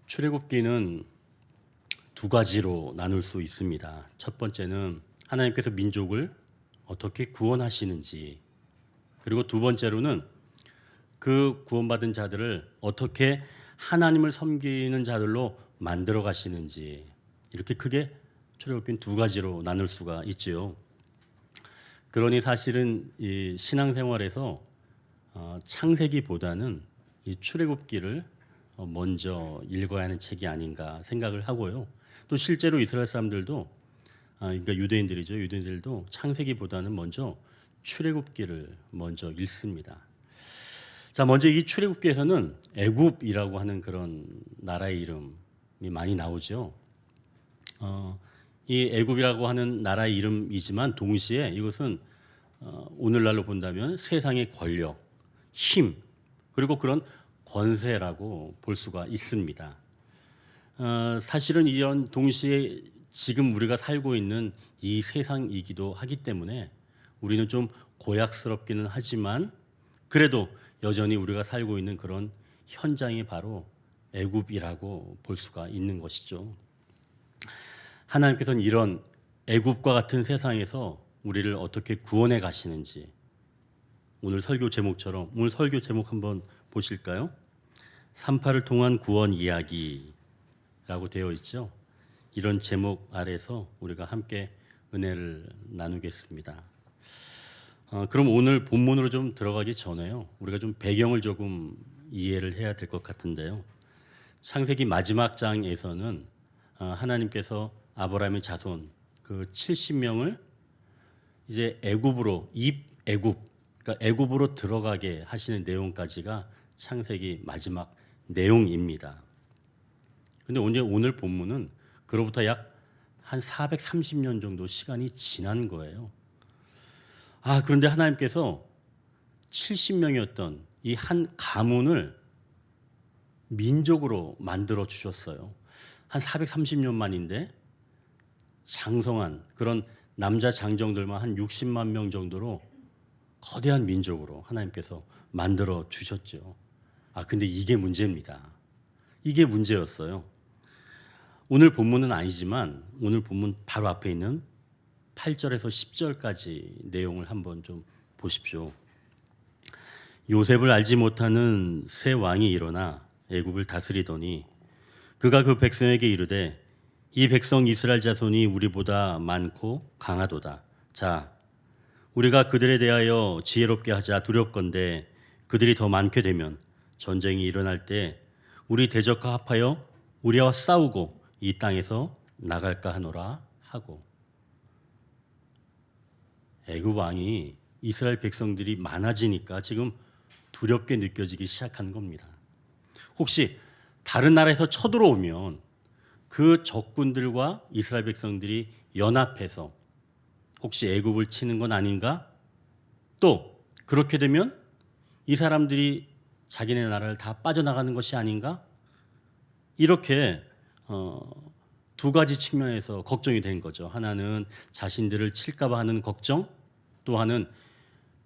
출애굽기는 두 가지로 나눌 수 있습니다. 첫 번째는 하나님께서 민족을 어떻게 구원하시는지, 그리고 두 번째로는 그 구원받은 자들을 어떻게 하나님을 섬기는 자들로 만들어 가시는지, 이렇게 크게 출애굽기는 두 가지로 나눌 수가 있지요. 그러니 사실은 이 신앙생활에서 창세기보다는 이 출애굽기를 먼저 읽어야 하는 책이 아닌가 생각을 하고요. 또 실제로 이스라엘 사람들도 그러니까 유대인들이죠. 유대인들도 창세기보다는 먼저 출애굽기를 먼저 읽습니다. 자, 먼저 이 출애굽기에서는 애굽이라고 하는 그런 나라의 이름이 많이 나오죠. 이 애굽이라고 하는 나라의 이름이지만 동시에 이것은 오늘날로 본다면 세상의 권력, 힘, 그리고 그런 권세라고 볼 수가 있습니다. 사실은 이런 동시에 지금 우리가 살고 있는 이 세상이기도 하기 때문에 우리는 좀 고약스럽기는 하지만 그래도 여전히 우리가 살고 있는 그런 현장이 바로 애굽이라고 볼 수가 있는 것이죠. 하나님께서는 이런 애굽과 같은 세상에서 우리를 어떻게 구원해 가시는지, 오늘 설교 제목처럼 오늘 설교 제목 한번 보실까요? 38을 통한 구원 이야기라고 되어 있죠. 이런 제목 아래서 우리가 함께 은혜를 나누겠습니다. 그럼 오늘 본문으로 좀 들어가기 전에요, 우리가 좀 배경을 조금 이해를 해야 될 것 같은데요. 창세기 마지막 장에서는 하나님께서 아브라함의 자손 그 70명을 이제 애굽으로 그러니까 애굽으로 들어가게 하시는 내용까지가 창세기 마지막 내용입니다. 근데 오늘 본문은 그로부터 약 한 430년 정도 시간이 지난 거예요. 그런데 하나님께서 70명이었던 이 한 가문을 민족으로 만들어 주셨어요. 한 430년 만인데 장성한 그런 남자 장정들만 한 60만 명 정도로 거대한 민족으로 하나님께서 만들어 주셨죠. 근데 이게 문제입니다. 이게 문제였어요. 오늘 본문은 아니지만 오늘 본문 바로 앞에 있는 8절에서 10절까지 내용을 한번 좀 보십시오. 요셉을 알지 못하는 새 왕이 일어나 애굽을 다스리더니 그가 그 백성에게 이르되 이 백성 이스라엘 자손이 우리보다 많고 강하도다. 자, 우리가 그들에 대하여 지혜롭게 하자. 두렵건대 그들이 더 많게 되면 전쟁이 일어날 때 우리 대적과 합하여 우리와 싸우고 이 땅에서 나갈까 하노라 하고. 애굽 왕이 이스라엘 백성들이 많아지니까 지금 두렵게 느껴지기 시작한 겁니다. 혹시 다른 나라에서 쳐들어오면 그 적군들과 이스라엘 백성들이 연합해서 혹시 애굽을 치는 건 아닌가? 또 그렇게 되면 이 사람들이 자기네 나라를 다 빠져나가는 것이 아닌가? 이렇게 두 가지 측면에서 걱정이 된 거죠. 하나는 자신들을 칠까 봐 하는 걱정, 또 하나는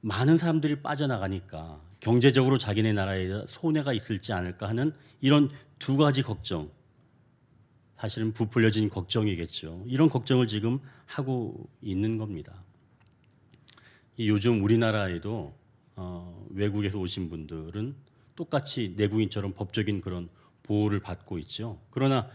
많은 사람들이 빠져나가니까 경제적으로 자기네 나라에 손해가 있을지 않을까 하는 이런 두 가지 걱정, 사실은 부풀려진 걱정이겠죠. 이런 걱정을 지금 하고 있는 겁니다. 요즘 우리나라에도 외국에서 오신 분들은 똑같이 내국인처럼 법적인 그런 보호를 받고 있죠. 그러나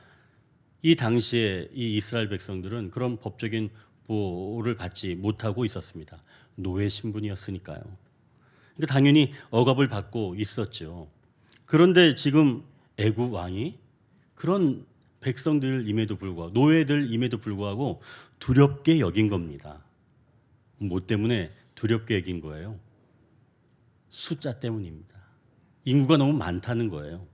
이 당시에 이 이스라엘 백성들은 그런 법적인 보호를 받지 못하고 있었습니다. 노예 신분이었으니까요. 그러니까 당연히 억압을 받고 있었죠. 그런데 지금 애굽 왕이 그런 백성들임에도 불구하고, 노예들임에도 불구하고 두렵게 여긴 겁니다. 뭐 때문에 두렵게 여긴 거예요? 숫자 때문입니다. 인구가 너무 많다는 거예요.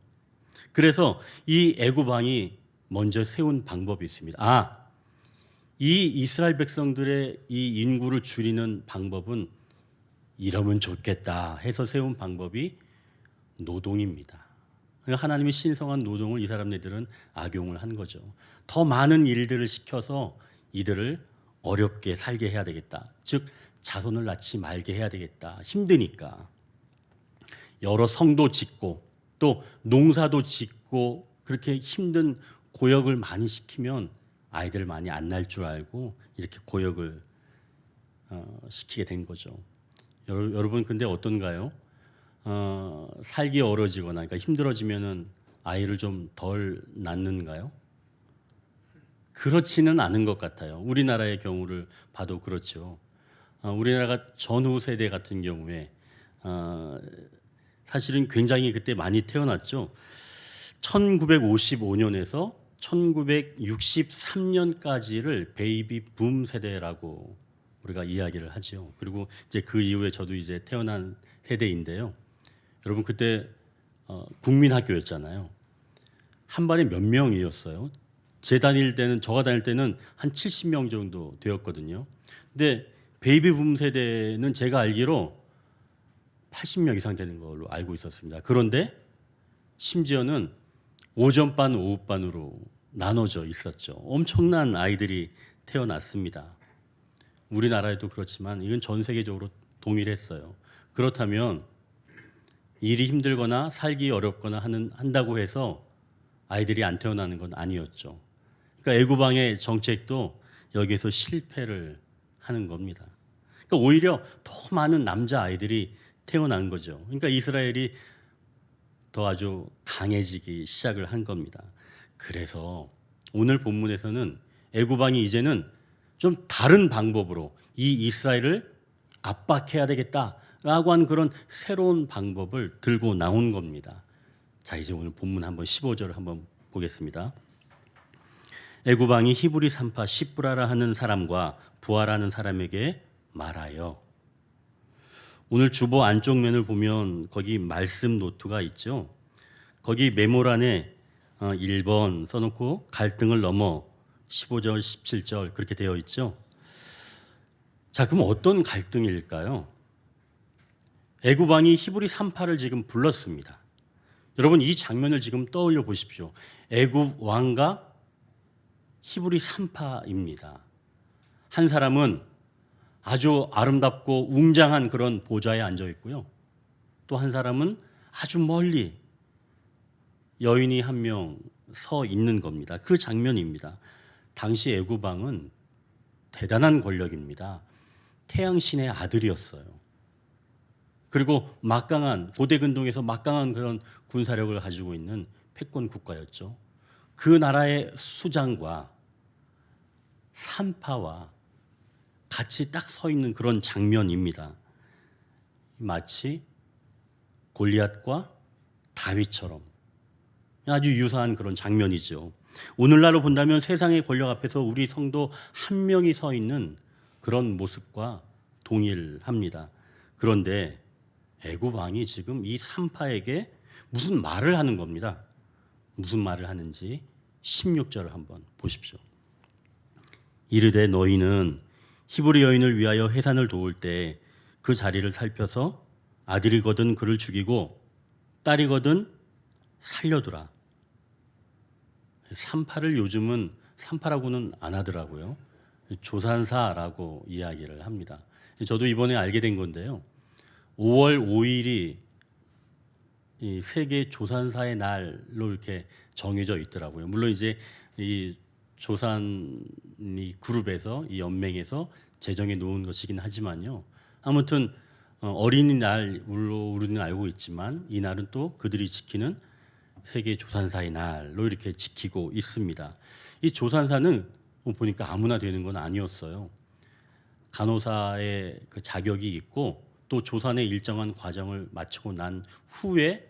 그래서 이 애굽 왕이 먼저 세운 방법이 있습니다. 이 이스라엘 백성들의 이 인구를 줄이는 방법은 이러면 좋겠다 해서 세운 방법이 노동입니다. 하나님이 신성한 노동을 이 사람들은 악용을 한 거죠. 더 많은 일들을 시켜서 이들을 어렵게 살게 해야 되겠다. 즉 자손을 낳지 말게 해야 되겠다. 힘드니까. 여러 성도 짓고 또 농사도 짓고 그렇게 힘든 고역을 많이 시키면 아이들 많이 안 날 줄 알고 이렇게 고역을 시키게 된 거죠. 여러분 근데 어떤가요? 살기 어려지거나 그러니까 힘들어지면은 아이를 좀 덜 낳는가요? 그렇지는 않은 것 같아요. 우리나라의 경우를 봐도 그렇죠. 우리나라가 전후 세대 같은 경우에 사실은 굉장히 그때 많이 태어났죠. 1955년에서 1963년까지를 베이비 붐 세대라고 우리가 이야기를 하죠. 그리고 이제 그 이후에 저도 이제 태어난 세대인데요. 여러분 그때 국민학교였잖아요. 한 반에 몇 명이었어요? 제가 다닐 때는 한 70명 정도 되었거든요. 근데 베이비 붐 세대는 제가 알기로 80명 이상 되는 걸로 알고 있었습니다. 그런데 심지어는 오전반, 오후반으로 나눠져 있었죠. 엄청난 아이들이 태어났습니다. 우리나라에도 그렇지만 이건 전 세계적으로 동일했어요. 그렇다면 일이 힘들거나 살기 어렵거나 한다고 해서 아이들이 안 태어나는 건 아니었죠. 그러니까 애구방의 정책도 여기에서 실패를 하는 겁니다. 그러니까 오히려 더 많은 남자 아이들이 태어난 거죠. 그러니까 이스라엘이 더 아주 강해지기 시작을 한 겁니다. 그래서 오늘 본문에서는 애구방이 이제는 좀 다른 방법으로 이 이스라엘을 압박해야 되겠다라고 하는 그런 새로운 방법을 들고 나온 겁니다. 자, 이제 오늘 본문 한번 15절을 한번 보겠습니다. 애구방이 히브리 산파 시브라라 하는 사람과 부하라는 사람에게 말하여. 오늘 주보 안쪽 면을 보면 거기 말씀 노트가 있죠. 거기 메모란에 1번 써놓고 갈등을 넘어 15절, 17절 그렇게 되어 있죠. 자, 그럼 어떤 갈등일까요? 애구방이 히브리 산파를 지금 불렀습니다. 여러분 이 장면을 지금 떠올려 보십시오. 애굽 왕과 히브리 산파입니다. 한 사람은 아주 아름답고 웅장한 그런 보좌에 앉아 있고요. 또 한 사람은 아주 멀리 여인이 한 명 서 있는 겁니다. 그 장면입니다. 당시 애굽 왕은 대단한 권력입니다. 태양신의 아들이었어요. 그리고 고대근동에서 막강한 그런 군사력을 가지고 있는 패권 국가였죠. 그 나라의 수장과 산파와 같이 딱 서 있는 그런 장면입니다. 마치 골리앗과 다윗처럼 아주 유사한 그런 장면이죠. 오늘날로 본다면 세상의 권력 앞에서 우리 성도 한 명이 서 있는 그런 모습과 동일합니다. 그런데 애굽 왕이 지금 이 산파에게 무슨 말을 하는 겁니다. 무슨 말을 하는지 16절을 한번 보십시오. 이르되 너희는 히브리 여인을 위하여 해산을 도울 때 그 자리를 살펴서 아들이거든 그를 죽이고 딸이거든 살려두라. 산파를 요즘은 산파라고는 안 하더라고요. 조산사라고 이야기를 합니다. 저도 이번에 알게 된 건데요. 5월 5일이 이 세계 조산사의 날로 이렇게 정해져 있더라고요. 물론 이제 이 조산 이 그룹에서 이 연맹에서 제정해 놓은 것이긴 하지만요. 아무튼 어린이날로 우리는 알고 있지만 이 날은 또 그들이 지키는 세계 조산사의 날로 이렇게 지키고 있습니다. 이 조산사는 보니까 아무나 되는 건 아니었어요. 간호사의 그 자격이 있고 또 조산의 일정한 과정을 마치고 난 후에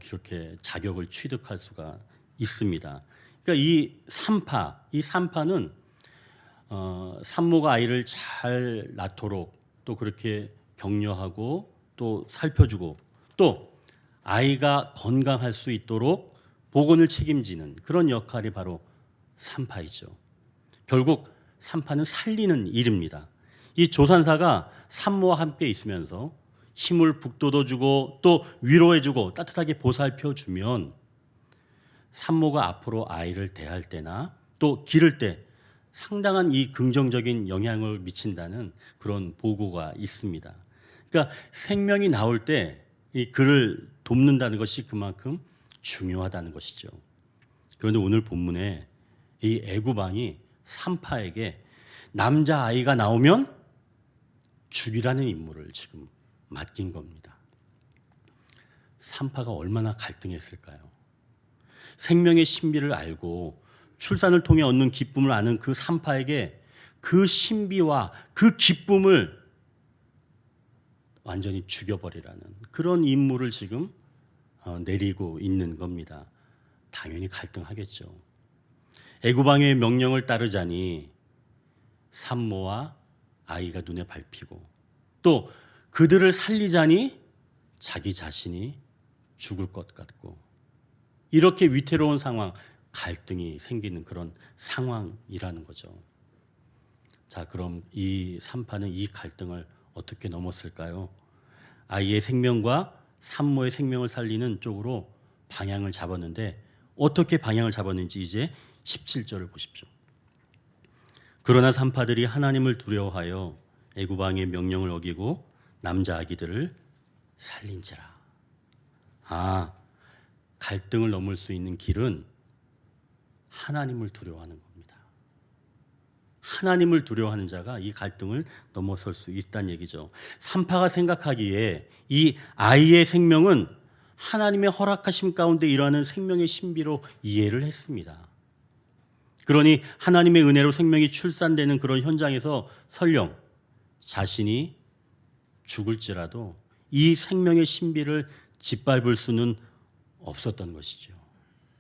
이렇게 자격을 취득할 수가 있습니다. 그러니까 이 산파는 산모가 아이를 잘 낳도록 또 그렇게 격려하고 또 살펴주고 또 아이가 건강할 수 있도록 보건을 책임지는 그런 역할이 바로 산파이죠. 결국 산파는 살리는 일입니다. 이 조산사가 산모와 함께 있으면서 힘을 북돋워주고 또 위로해주고 따뜻하게 보살펴주면 산모가 앞으로 아이를 대할 때나 또 기를 때 상당한 이 긍정적인 영향을 미친다는 그런 보고가 있습니다. 그러니까 생명이 나올 때 이 그를 돕는다는 것이 그만큼 중요하다는 것이죠. 그런데 오늘 본문에 이 애굽 왕이 산파에게 남자 아이가 나오면 죽이라는 임무를 지금 맡긴 겁니다. 산파가 얼마나 갈등했을까요? 생명의 신비를 알고 출산을 통해 얻는 기쁨을 아는 그 산파에게 그 신비와 그 기쁨을 완전히 죽여버리라는 그런 임무를 지금 내리고 있는 겁니다. 당연히 갈등하겠죠. 애굽 왕의 명령을 따르자니 산모와 아이가 눈에 밟히고 또 그들을 살리자니 자기 자신이 죽을 것 같고 이렇게 위태로운 상황, 갈등이 생기는 그런 상황이라는 거죠. 자, 그럼 이 산파는 이 갈등을 어떻게 넘었을까요? 아이의 생명과 산모의 생명을 살리는 쪽으로 방향을 잡았는데 어떻게 방향을 잡았는지 이제 17절을 보십시오. 그러나 산파들이 하나님을 두려워하여 애굽 왕의 명령을 어기고 남자 아기들을 살린지라. 갈등을 넘을 수 있는 길은 하나님을 두려워하는 겁니다. 하나님을 두려워하는 자가 이 갈등을 넘어설 수 있다는 얘기죠. 산파가 생각하기에 이 아이의 생명은 하나님의 허락하심 가운데 일어나는 생명의 신비로 이해를 했습니다. 그러니 하나님의 은혜로 생명이 출산되는 그런 현장에서 설령 자신이 죽을지라도 이 생명의 신비를 짓밟을 수는 없었던 것이죠.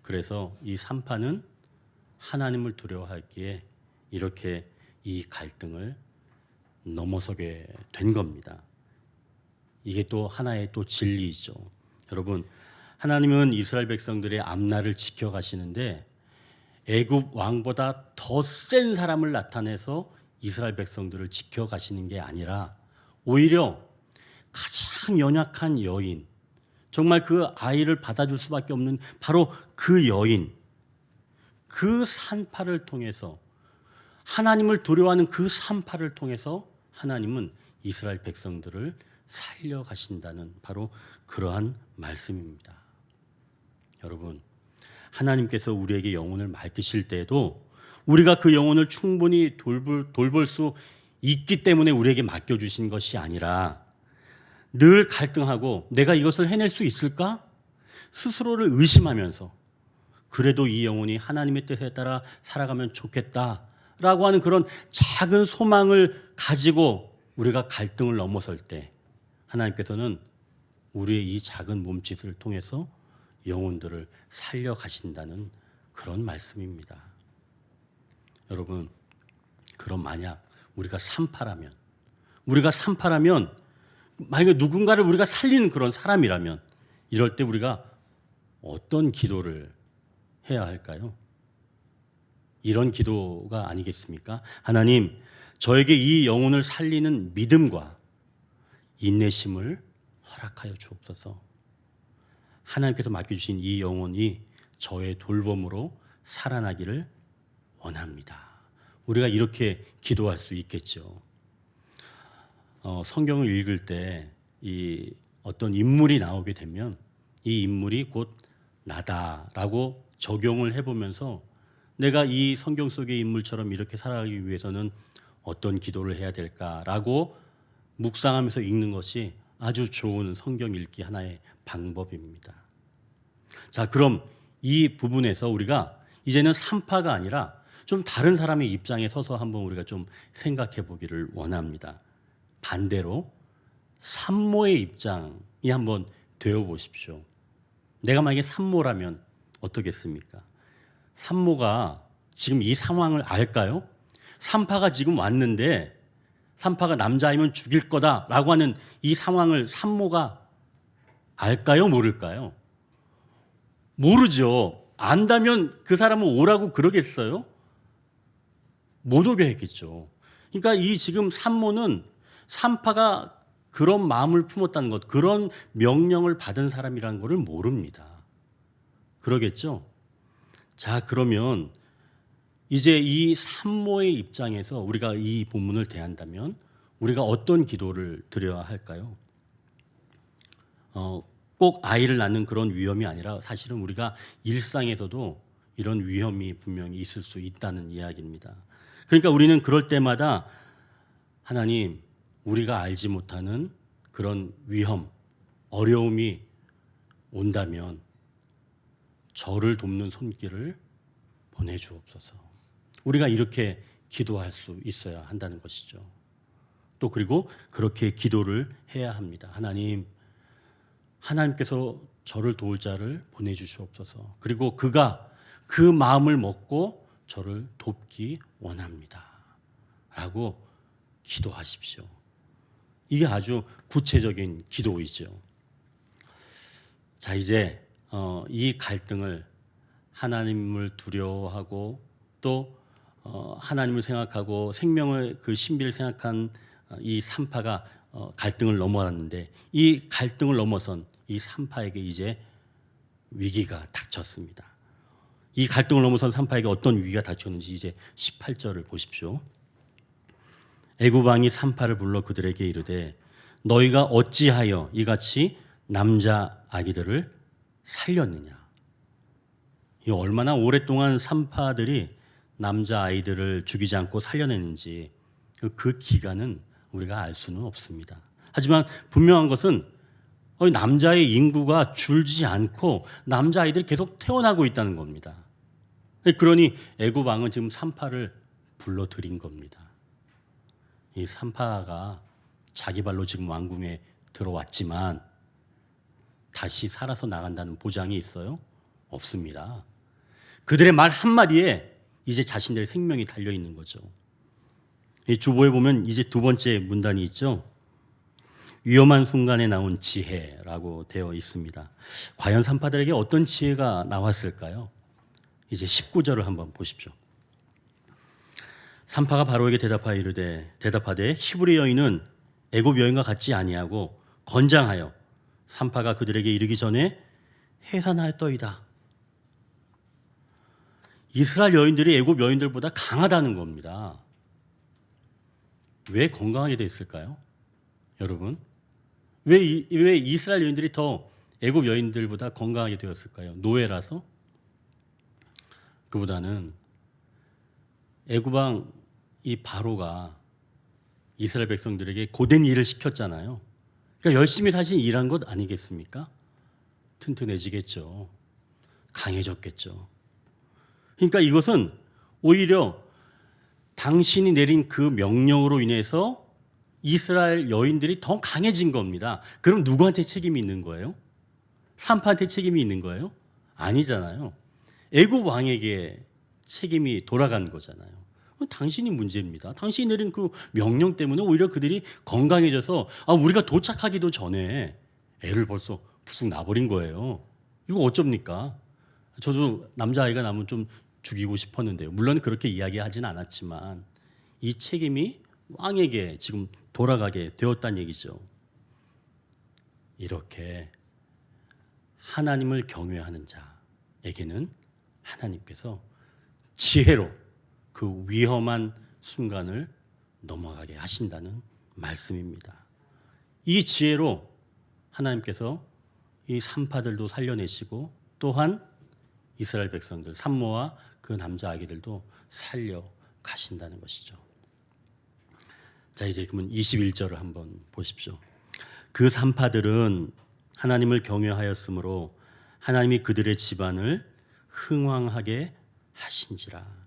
그래서 이 산파는 하나님을 두려워하기에 이렇게 이 갈등을 넘어서게 된 겁니다. 이게 또 하나의 또 진리이죠. 여러분, 하나님은 이스라엘 백성들의 앞날을 지켜가시는데 애굽 왕보다 더 센 사람을 나타내서 이스라엘 백성들을 지켜가시는 게 아니라 오히려 가장 연약한 여인, 정말 그 아이를 받아줄 수밖에 없는 바로 그 여인, 그 산파를 통해서 하나님을 두려워하는 그 산파를 통해서 하나님은 이스라엘 백성들을 살려가신다는 바로 그러한 말씀입니다. 여러분, 하나님께서 우리에게 영혼을 맡기실 때에도 우리가 그 영혼을 충분히 돌볼 수 있기 때문에 우리에게 맡겨주신 것이 아니라 늘 갈등하고 내가 이것을 해낼 수 있을까? 스스로를 의심하면서 그래도 이 영혼이 하나님의 뜻에 따라 살아가면 좋겠다라고 하는 그런 작은 소망을 가지고 우리가 갈등을 넘어설 때 하나님께서는 우리의 이 작은 몸짓을 통해서 영혼들을 살려가신다는 그런 말씀입니다. 여러분, 그럼 만약 우리가 산파라면 만약에 누군가를 우리가 살리는 그런 사람이라면 이럴 때 우리가 어떤 기도를 해야 할까요? 이런 기도가 아니겠습니까? 하나님, 저에게 이 영혼을 살리는 믿음과 인내심을 허락하여 주옵소서. 하나님께서 맡겨주신 이 영혼이 저의 돌봄으로 살아나기를 원합니다. 우리가 이렇게 기도할 수 있겠죠. 성경을 읽을 때 이 어떤 인물이 나오게 되면 이 인물이 곧 나다라고 적용을 해보면서 내가 이 성경 속의 인물처럼 이렇게 살아가기 위해서는 어떤 기도를 해야 될까라고 묵상하면서 읽는 것이 아주 좋은 성경 읽기 하나의 방법입니다. 자, 그럼 이 부분에서 우리가 이제는 산파가 아니라 좀 다른 사람의 입장에 서서 한번 우리가 좀 생각해 보기를 원합니다. 반대로 산모의 입장이 한번 되어 보십시오. 내가 만약에 산모라면 어떻겠습니까? 산모가 지금 이 상황을 알까요? 산파가 지금 왔는데 산파가 남자이면 죽일 거다라고 하는 이 상황을 산모가 알까요? 모를까요? 모르죠. 안다면 그 사람은 오라고 그러겠어요? 못 오게 했겠죠. 그러니까 이 지금 산모는 산파가 그런 마음을 품었다는 것, 그런 명령을 받은 사람이라는 것을 모릅니다. 그러겠죠? 자, 그러면 이제 이 산모의 입장에서 우리가 이 본문을 대한다면 우리가 어떤 기도를 드려야 할까요? 꼭 아이를 낳는 그런 위험이 아니라 사실은 우리가 일상에서도 이런 위험이 분명히 있을 수 있다는 이야기입니다. 그러니까 우리는 그럴 때마다 하나님, 우리가 알지 못하는 그런 위험, 어려움이 온다면 저를 돕는 손길을 보내주옵소서. 우리가 이렇게 기도할 수 있어야 한다는 것이죠. 또 그리고 그렇게 기도를 해야 합니다. 하나님, 하나님께서 저를 도울 자를 보내주시옵소서. 그리고 그가 그 마음을 먹고 저를 돕기 원합니다. 라고 기도하십시오. 이게 아주 구체적인 기도이죠. 자, 이제 이 갈등을 하나님을 두려워하고 또 하나님을 생각하고 생명의 그 신비를 생각한 이 산파가 갈등을 넘어왔는데 이 갈등을 넘어선 이 산파에게 이제 위기가 닥쳤습니다. 이 갈등을 넘어선 산파에게 어떤 위기가 닥쳤는지 이제 18절을 보십시오. 애굽 왕이 산파를 불러 그들에게 이르되 너희가 어찌하여 이같이 남자 아기들을 살렸느냐. 이 얼마나 오랫동안 산파들이 남자 아이들을 죽이지 않고 살려냈는지 그 기간은 우리가 알 수는 없습니다. 하지만 분명한 것은 남자의 인구가 줄지 않고 남자 아이들이 계속 태어나고 있다는 겁니다. 그러니 애굽 왕은 지금 산파를 불러들인 겁니다. 이 산파가 자기 발로 지금 왕궁에 들어왔지만 다시 살아서 나간다는 보장이 있어요? 없습니다. 그들의 말 한마디에 이제 자신들의 생명이 달려있는 거죠. 이 주보에 보면 이제 두 번째 문단이 있죠. 위험한 순간에 나온 지혜라고 되어 있습니다. 과연 산파들에게 어떤 지혜가 나왔을까요? 이제 19절을 한번 보십시오. 산파가 바로에게 대답하되 히브리 여인은 애굽 여인과 같지 아니하고 건장하여 산파가 그들에게 이르기 전에 해산하였더이다. 이스라엘 여인들이 애굽 여인들보다 강하다는 겁니다. 왜 건강하게 됐을까요? 여러분, 왜 이스라엘 여인들이 더 애굽 여인들보다 건강하게 되었을까요? 노예라서? 그보다는 애굽 왕 이 바로가 이스라엘 백성들에게 고된 일을 시켰잖아요. 그러니까 열심히 사실 일한 것 아니겠습니까? 튼튼해지겠죠. 강해졌겠죠. 그러니까 이것은 오히려 당신이 내린 그 명령으로 인해서 이스라엘 여인들이 더 강해진 겁니다. 그럼 누구한테 책임이 있는 거예요? 산파한테 책임이 있는 거예요? 아니잖아요. 애굽 왕에게 책임이 돌아간 거잖아요. 당신이 문제입니다. 당신이 내린 그 명령 때문에 오히려 그들이 건강해져서 우리가 도착하기도 전에 애를 벌써 푹 낳아버린 거예요. 이거 어쩝니까? 저도 남자아이가 나면 좀 죽이고 싶었는데요. 물론 그렇게 이야기하진 않았지만 이 책임이 왕에게 지금 돌아가게 되었다는 얘기죠. 이렇게 하나님을 경외하는 자에게는 하나님께서 지혜로 그 위험한 순간을 넘어가게 하신다는 말씀입니다. 이 지혜로 하나님께서 이 산파들도 살려내시고 또한 이스라엘 백성들, 산모와 그 남자 아기들도 살려가신다는 것이죠. 자, 이제 그러면 21절을 한번 보십시오. 그 산파들은 하나님을 경외하였으므로 하나님이 그들의 집안을 흥왕하게 하신지라.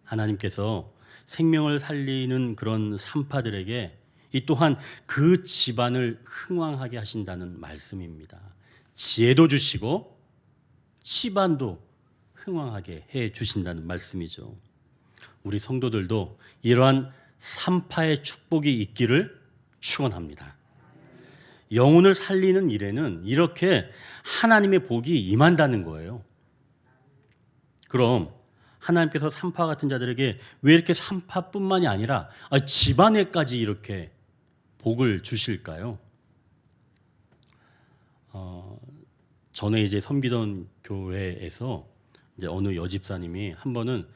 하나님께서 생명을 살리는 그런 산파들에게 이 또한 그 집안을 흥왕하게 하신다는 말씀입니다. 지혜도 주시고 집안도 흥왕하게 해 주신다는 말씀이죠. 우리 성도들도 이러한 산파의 축복이 있기를 축원합니다. 영혼을 살리는 일에는 이렇게 하나님의 복이 임한다는 거예요. 그럼 하나님께서 산파 같은 자들에게 왜 이렇게 산파뿐만이 아니라 집안에까지 이렇게 복을 주실까요? 전에 이제 섬기던 교회에서 이제 어느 여집사님이 한 번은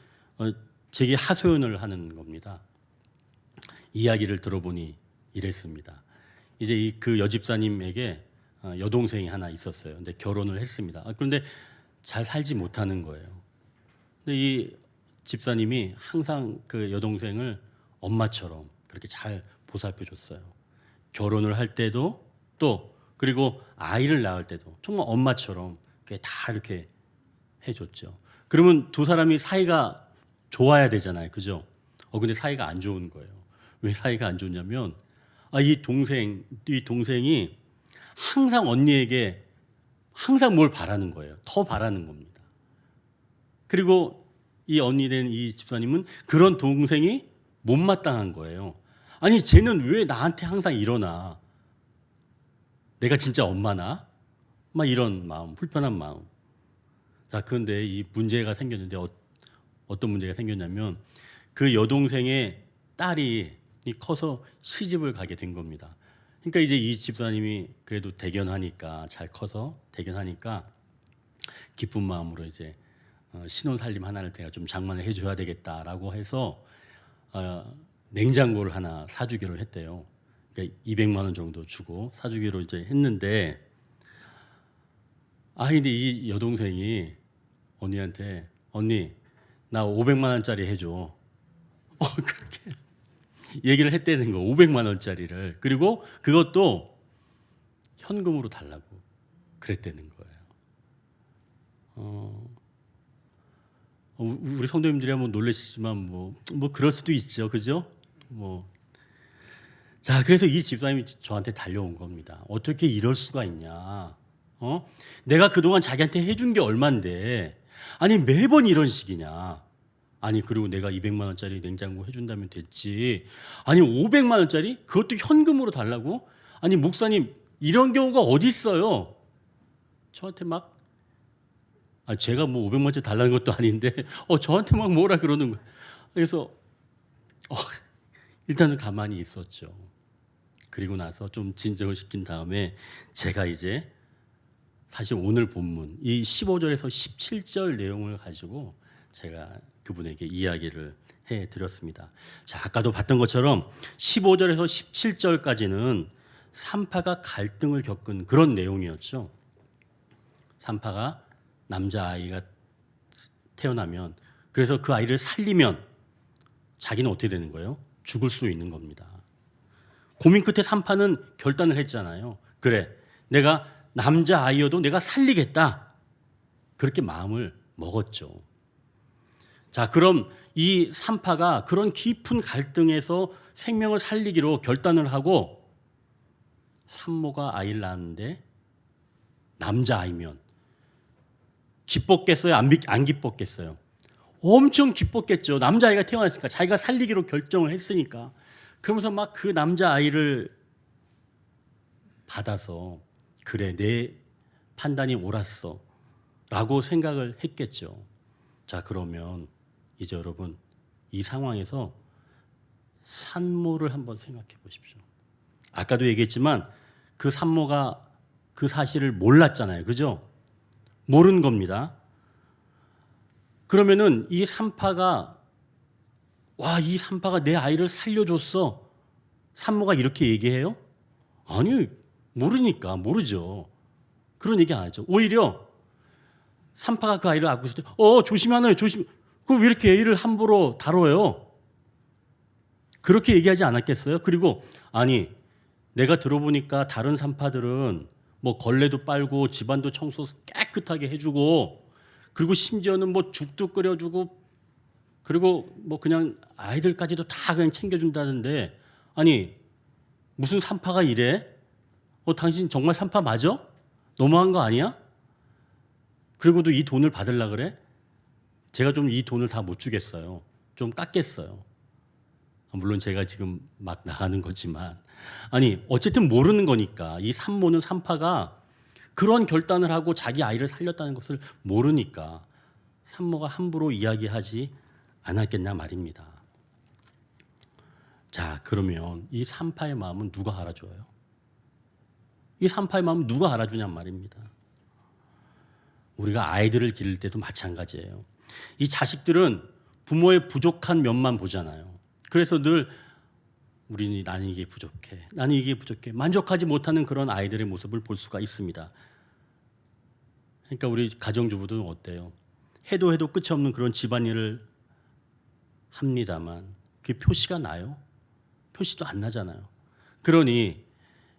제게 하소연을 하는 겁니다. 이야기를 들어보니 이랬습니다. 이제 그 여집사님에게 여동생이 하나 있었어요. 근데 결혼을 했습니다. 그런데 잘 살지 못하는 거예요. 근데 이 집사님이 항상 그 여동생을 엄마처럼 그렇게 잘 보살펴 줬어요. 결혼을 할 때도 또 그리고 아이를 낳을 때도 정말 엄마처럼 다 이렇게 해줬죠. 그러면 두 사람이 사이가 좋아야 되잖아요, 그죠? 근데 사이가 안 좋은 거예요. 왜 사이가 안 좋냐면 이 동생이 항상 언니에게 항상 뭘 바라는 거예요. 더 바라는 겁니다. 그리고 이 언니 된 이 집사님은 그런 동생이 못마땅한 거예요. 아니 쟤는 왜 나한테 항상 이러나? 내가 진짜 엄마나? 막 이런 마음, 불편한 마음. 자, 그런데 이 문제가 생겼는데 어떤 문제가 생겼냐면 그 여동생의 딸이 커서 시집을 가게 된 겁니다. 그러니까 이제 이 집사님이 그래도 대견하니까 잘 커서 대견하니까 기쁜 마음으로 이제 신혼 살림 하나를 내가 좀 장만을 해줘야 되겠다라고 해서 냉장고를 하나 사주기로 했대요. 그러니까 200만 원 정도 주고 사주기로 이제 했는데 근데 이 여동생이 언니한테 언니 나 500만 원짜리 해줘. 그렇게 얘기를 했다는 거. 500만 원짜리를. 그리고 그것도 현금으로 달라고 그랬다는 거예요. 우리 성도님들이 한번 놀라시지만 뭐 그럴 수도 있죠, 그죠? 자, 그래서 이 집사님이 저한테 달려온 겁니다. 어떻게 이럴 수가 있냐? 내가 그동안 자기한테 해준 게 얼만데, 아니 매번 이런 식이냐? 아니 그리고 내가 200만 원짜리 냉장고 해준다면 됐지. 아니 500만 원짜리? 그것도 현금으로 달라고? 아니 목사님 이런 경우가 어디 있어요? 저한테 막 제가 뭐 500만 원짜리 달라는 것도 아닌데 저한테 막 뭐라 그러는 거예요. 그래서 일단은 가만히 있었죠. 그리고 나서 좀 진정을 시킨 다음에 제가 이제 사실 오늘 본문 이 15절에서 17절 내용을 가지고 제가 그분에게 이야기를 해드렸습니다. 자, 아까도 봤던 것처럼 15절에서 17절까지는 산파가 갈등을 겪은 그런 내용이었죠. 산파가 남자아이가 태어나면 그래서 그 아이를 살리면 자기는 어떻게 되는 거예요? 죽을 수도 있는 겁니다. 고민 끝에 산파는 결단을 했잖아요. 그래, 내가 남자아이여도 내가 살리겠다. 그렇게 마음을 먹었죠. 자, 그럼 이 산파가 그런 깊은 갈등에서 생명을 살리기로 결단을 하고 산모가 아이를 낳았는데 남자아이면 기뻤겠어요? 안 기뻤겠어요? 엄청 기뻤겠죠. 남자아이가 태어났으니까 자기가 살리기로 결정을 했으니까. 그러면서 막 그 남자아이를 받아서 그래 내 판단이 옳았어 라고 생각을 했겠죠. 자, 그러면 이제 여러분 이 상황에서 산모를 한번 생각해 보십시오. 아까도 얘기했지만 그 산모가 그 사실을 몰랐잖아요. 그죠? 모르는 겁니다. 그러면은 이 산파가 내 아이를 살려줬어. 산모가 이렇게 얘기해요? 아니, 모르죠. 그런 얘기 안 하죠. 오히려 산파가 그 아이를 안고 있을 때, 조심하나요, 조심. 그럼 왜 이렇게 애를 함부로 다뤄요? 그렇게 얘기하지 않았겠어요? 그리고 아니, 내가 들어보니까 다른 산파들은 뭐 걸레도 빨고 집안도 청소 깨끗하게 해주고 그리고 심지어는 뭐 죽도 끓여주고 그리고 뭐 그냥 아이들까지도 다 그냥 챙겨준다는데 아니 무슨 산파가 이래? 당신 정말 산파 맞아? 너무한 거 아니야? 그리고도 이 돈을 받으려 그래? 제가 좀 이 돈을 다 못 주겠어요. 좀 깎겠어요. 물론 제가 지금 막 나가는 거지만 아니 어쨌든 모르는 거니까 이 산모는 산파가 그런 결단을 하고 자기 아이를 살렸다는 것을 모르니까 산모가 함부로 이야기하지 않았겠냐 말입니다. 자, 그러면 이 산파의 마음은 누가 알아줘요? 이 산파의 마음은 누가 알아주냔 말입니다. 우리가 아이들을 기를 때도 마찬가지예요. 이 자식들은 부모의 부족한 면만 보잖아요. 그래서 늘 나는 이게 부족해. 나는 이게 부족해. 만족하지 못하는 그런 아이들의 모습을 볼 수가 있습니다. 그러니까 우리 가정주부들은 어때요? 해도 끝이 없는 그런 집안일을 합니다만 그게 표시가 나요? 표시도 안 나잖아요. 그러니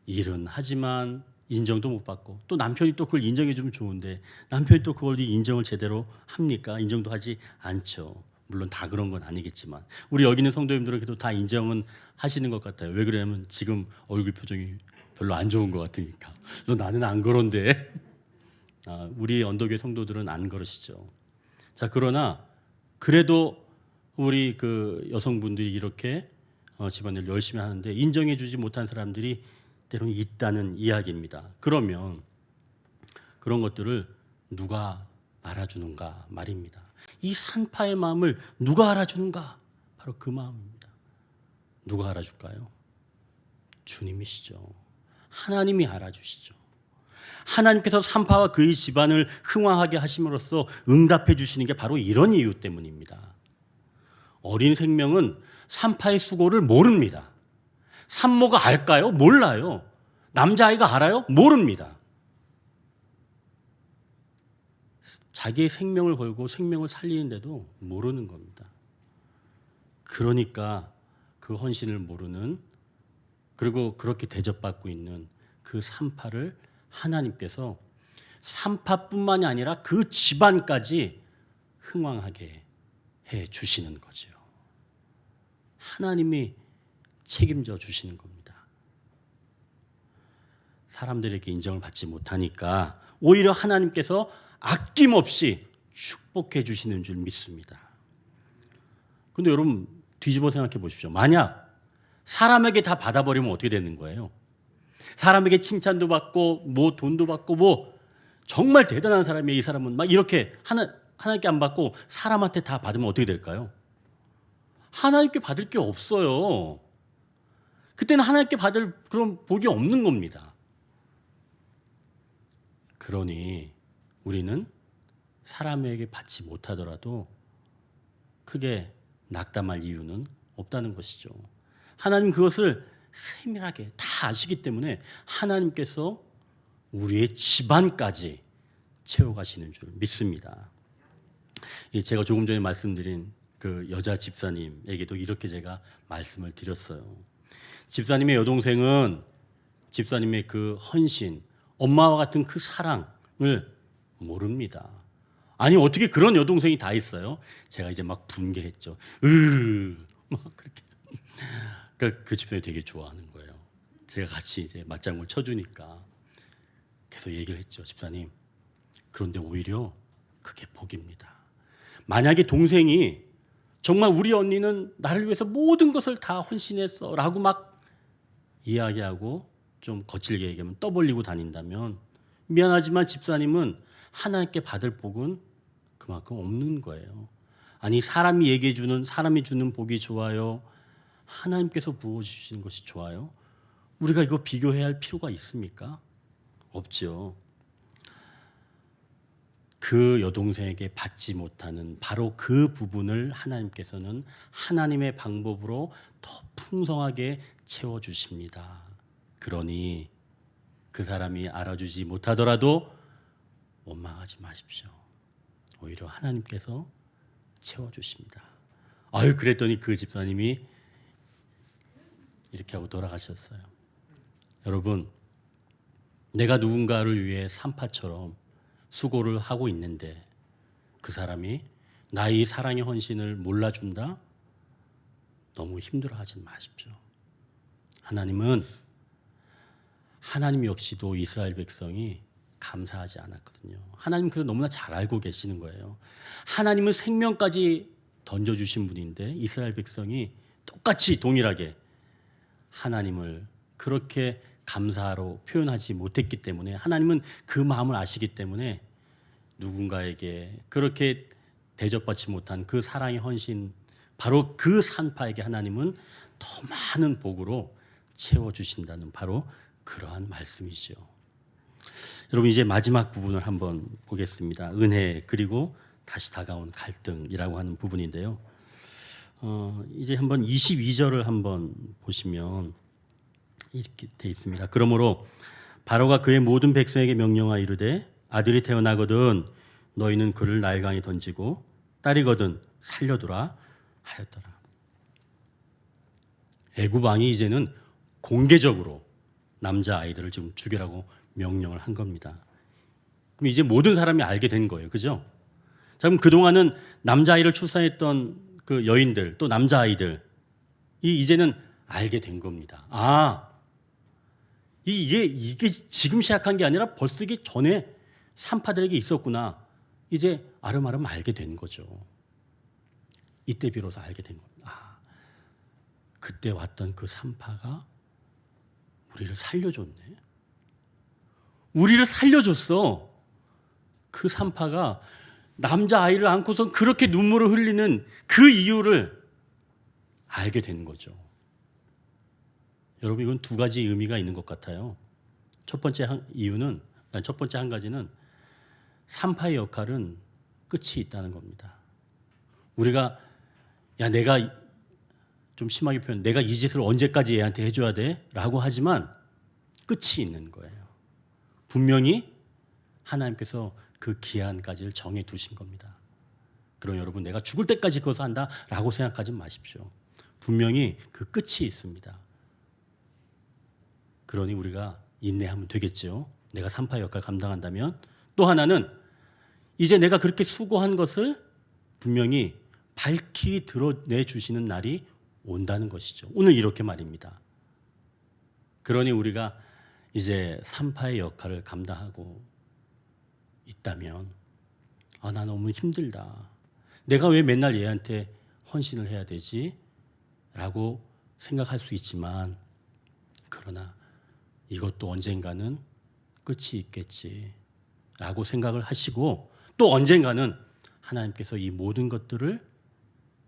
일은 하지만 인정도 못 받고, 또 남편이 또 그걸 인정해 주면 좋은데 남편이 또 그걸 인정을 제대로 합니까? 인정도 하지 않죠. 물론 다 그런 건 아니겠지만 우리 여기 있는 성도님들은 그래도 다 인정은 하시는 것 같아요. 왜 그러냐면 지금 얼굴 표정이 별로 안 좋은 것 같으니까. 너 나는 안 그런데. 우리 언덕의 성도들은 안 그러시죠. 자, 그러나 그래도 우리 그 여성분들이 이렇게 집안일 열심히 하는데 인정해 주지 못한 사람들이 때로는 있다는 이야기입니다. 그러면 그런 것들을 누가 알아주는가 말입니다. 이 산파의 마음을 누가 알아주는가? 바로 그 마음입니다. 누가 알아줄까요? 주님이시죠. 하나님이 알아주시죠. 하나님께서 산파와 그의 집안을 흥왕하게 하심으로써 응답해 주시는 게 바로 이런 이유 때문입니다. 어린 생명은 산파의 수고를 모릅니다. 산모가 알까요? 몰라요. 남자아이가 알아요? 모릅니다. 자기의 생명을 걸고 생명을 살리는데도 모르는 겁니다. 그러니까 그 헌신을 모르는, 그리고 그렇게 대접받고 있는 그 산파를 하나님께서 산파뿐만이 아니라 그 집안까지 흥왕하게 해 주시는 거죠. 하나님이 책임져 주시는 겁니다. 사람들에게 인정을 받지 못하니까 오히려 하나님께서 아낌없이 축복해 주시는 줄 믿습니다. 근데 여러분 뒤집어 생각해 보십시오. 만약 사람에게 다 받아버리면 어떻게 되는 거예요? 사람에게 칭찬도 받고 뭐 돈도 받고 뭐 정말 대단한 사람이에요. 이 사람은 막 이렇게 하나님께 안 받고 사람한테 다 받으면 어떻게 될까요? 하나님께 받을 게 없어요. 그때는 하나님께 받을 그런 복이 없는 겁니다. 그러니 우리는 사람에게 받지 못하더라도 크게 낙담할 이유는 없다는 것이죠. 하나님 그것을 세밀하게 다 아시기 때문에 하나님께서 우리의 집안까지 채워가시는 줄 믿습니다. 제가 조금 전에 말씀드린 그 여자 집사님에게도 이렇게 제가 말씀을 드렸어요. 집사님의 여동생은 집사님의 그 헌신, 엄마와 같은 그 사랑을 모릅니다. 아니 어떻게 그런 여동생이 다 있어요? 제가 이제 막 분개했죠. 막 그렇게. 그러니까 그 집사님이 되게 좋아하는 거예요. 제가 같이 이제 맞장구를 쳐주니까 계속 얘기를 했죠. 집사님, 그런데 오히려 그게 복입니다. 만약에 동생이 정말 우리 언니는 나를 위해서 모든 것을 다 헌신했어 라고 막 이야기하고 좀 거칠게 얘기하면 떠벌리고 다닌다면 미안하지만 집사님은 하나님께 받을 복은 그만큼 없는 거예요. 아니 사람이 얘기해 주는, 사람이 주는 복이 좋아요? 하나님께서 부어주시는 것이 좋아요? 우리가 이거 비교해야 할 필요가 있습니까? 없죠. 그 여동생에게 받지 못하는 바로 그 부분을 하나님께서는 하나님의 방법으로 더 풍성하게 채워주십니다. 그러니 그 사람이 알아주지 못하더라도 원망하지 마십시오. 오히려 하나님께서 채워주십니다. 아유, 그랬더니 그 집사님이 이렇게 하고 돌아가셨어요. 여러분, 내가 누군가를 위해 산파처럼 수고를 하고 있는데 그 사람이 나의 사랑의 헌신을 몰라준다? 너무 힘들어하지 마십시오. 하나님 역시도 이스라엘 백성이 감사하지 않았거든요. 하나님 그래서 너무나 잘 알고 계시는 거예요. 하나님은 생명까지 던져주신 분인데 이스라엘 백성이 똑같이 동일하게 하나님을 그렇게 감사로 표현하지 못했기 때문에 하나님은 그 마음을 아시기 때문에 누군가에게 그렇게 대접받지 못한 그 사랑의 헌신, 바로 그 산파에게 하나님은 더 많은 복으로 채워주신다는 바로 그러한 말씀이죠. 여러분 이제 마지막 부분을 한번 보겠습니다. 은혜 그리고 다시 다가온 갈등이라고 하는 부분인데요. 이제 한번 22절을 한번 보시면 이렇게 돼 있습니다. 그러므로 바로가 그의 모든 백성에게 명령하여 이르되 아들이 태어나거든 너희는 그를 나일강에 던지고 딸이거든 살려두라 하였더라. 애굽 왕이 이제는 공개적으로 남자 아이들을 지금 죽이라고 명령을 한 겁니다. 그럼 이제 모든 사람이 알게 된 거예요. 그죠? 자, 그럼 그동안은 남자아이를 출산했던 그 여인들 또 남자아이들이 이제는 알게 된 겁니다. 아, 이게 지금 시작한 게 아니라 벌써 이게 전에 산파들에게 있었구나. 이제 아름아름 알게 된 거죠. 이때 비로소 알게 된 겁니다. 아, 그때 왔던 그 산파가 우리를 살려줬네. 우리를 살려줬어. 그 산파가 남자아이를 안고서 그렇게 눈물을 흘리는 그 이유를 알게 된 거죠. 여러분, 이건 두 가지 의미가 있는 것 같아요. 첫 번째 한 가지는 산파의 역할은 끝이 있다는 겁니다. 우리가 내가 좀 심하게 표현, 내가 이 짓을 언제까지 얘한테 해줘야 돼? 라고 하지만 끝이 있는 거예요. 분명히 하나님께서 그 기한까지를 정해 두신 겁니다. 그럼 여러분, 내가 죽을 때까지 그것을 한다라고 생각하지 마십시오. 분명히 그 끝이 있습니다. 그러니 우리가 인내하면 되겠죠. 내가 산파의 역할을 감당한다면. 또 하나는 이제 내가 그렇게 수고한 것을 분명히 밝히 드러내 주시는 날이 온다는 것이죠. 오늘 이렇게 말입니다. 그러니 우리가 이제 산파의 역할을 감당하고 있다면 나 너무 힘들다. 내가 왜 맨날 얘한테 헌신을 해야 되지? 라고 생각할 수 있지만 그러나 이것도 언젠가는 끝이 있겠지 라고 생각을 하시고 또 언젠가는 하나님께서 이 모든 것들을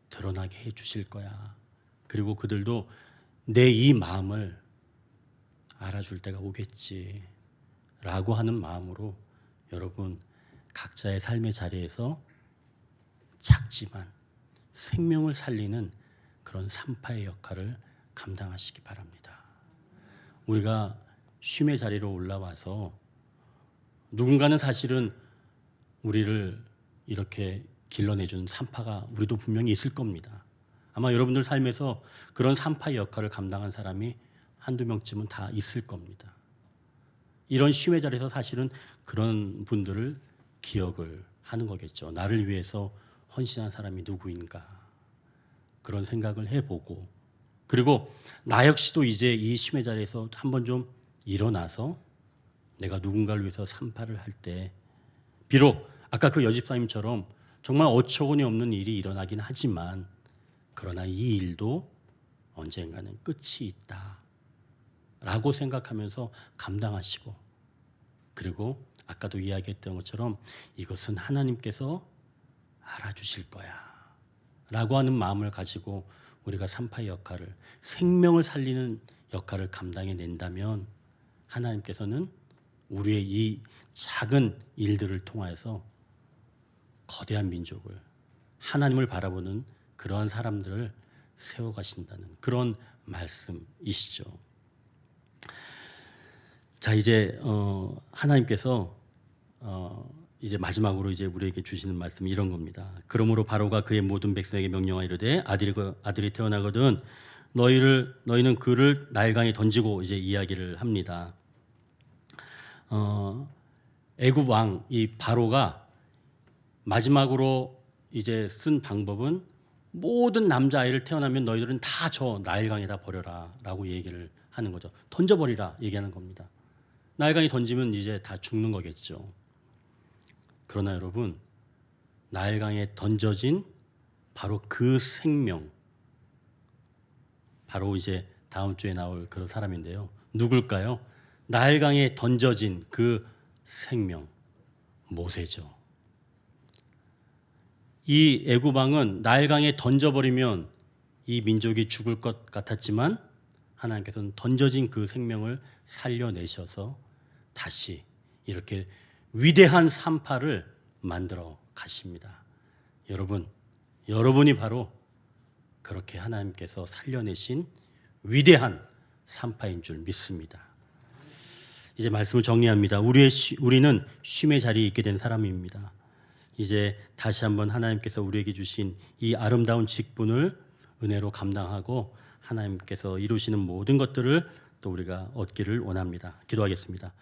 드러나게 해 주실 거야. 그리고 그들도 내 이 마음을 알아줄 때가 오겠지 라고 하는 마음으로 여러분 각자의 삶의 자리에서 작지만 생명을 살리는 그런 산파의 역할을 감당하시기 바랍니다. 우리가 쉼의 자리로 올라와서 누군가는 사실은 우리를 이렇게 길러내준 산파가 우리도 분명히 있을 겁니다. 아마 여러분들 삶에서 그런 산파의 역할을 감당한 사람이 한두 명쯤은 다 있을 겁니다. 이런 쉼의 자리에서 사실은 그런 분들을 기억을 하는 거겠죠. 나를 위해서 헌신한 사람이 누구인가 그런 생각을 해보고 그리고 나 역시도 이제 이 쉼의 자리에서 한번 좀 일어나서 내가 누군가를 위해서 산파를 할 때 비록 아까 그 여집사님처럼 정말 어처구니 없는 일이 일어나긴 하지만 그러나 이 일도 언젠가는 끝이 있다 라고 생각하면서 감당하시고 그리고 아까도 이야기했던 것처럼 이것은 하나님께서 알아주실 거야 라고 하는 마음을 가지고 우리가 산파의 역할을 생명을 살리는 역할을 감당해낸다면 하나님께서는 우리의 이 작은 일들을 통해서 거대한 민족을 하나님을 바라보는 그런 사람들을 세워가신다는 그런 말씀이시죠. 자, 이제 하나님께서 이제 마지막으로 이제 우리에게 주시는 말씀이 이런 겁니다. 그러므로 바로가 그의 모든 백성에게 명령하여 이르되 아들이 태어나거든 너희는 그를 나일강에 던지고 이제 이야기를 합니다. 애굽 왕 이 바로가 마지막으로 이제 쓴 방법은 모든 남자아이를 태어나면 너희들은 다 저 나일강에다 버려라라고 얘기를 하는 거죠. 던져버리라 얘기하는 겁니다. 나일강에 던지면 이제 다 죽는 거겠죠. 그러나 여러분 나일강에 던져진 바로 그 생명 바로 이제 다음 주에 나올 그런 사람인데요. 누굴까요? 나일강에 던져진 그 생명 모세죠. 이 애굽 왕은 나일강에 던져버리면 이 민족이 죽을 것 같았지만 하나님께서는 던져진 그 생명을 살려내셔서 다시 이렇게 위대한 산파를 만들어 가십니다. 여러분이 바로 그렇게 하나님께서 살려내신 위대한 산파인 줄 믿습니다. 이제 말씀을 정리합니다. 우리는 쉼의 자리에 있게 된 사람입니다. 이제 다시 한번 하나님께서 우리에게 주신 이 아름다운 직분을 은혜로 감당하고 하나님께서 이루시는 모든 것들을 또 우리가 얻기를 원합니다. 기도하겠습니다.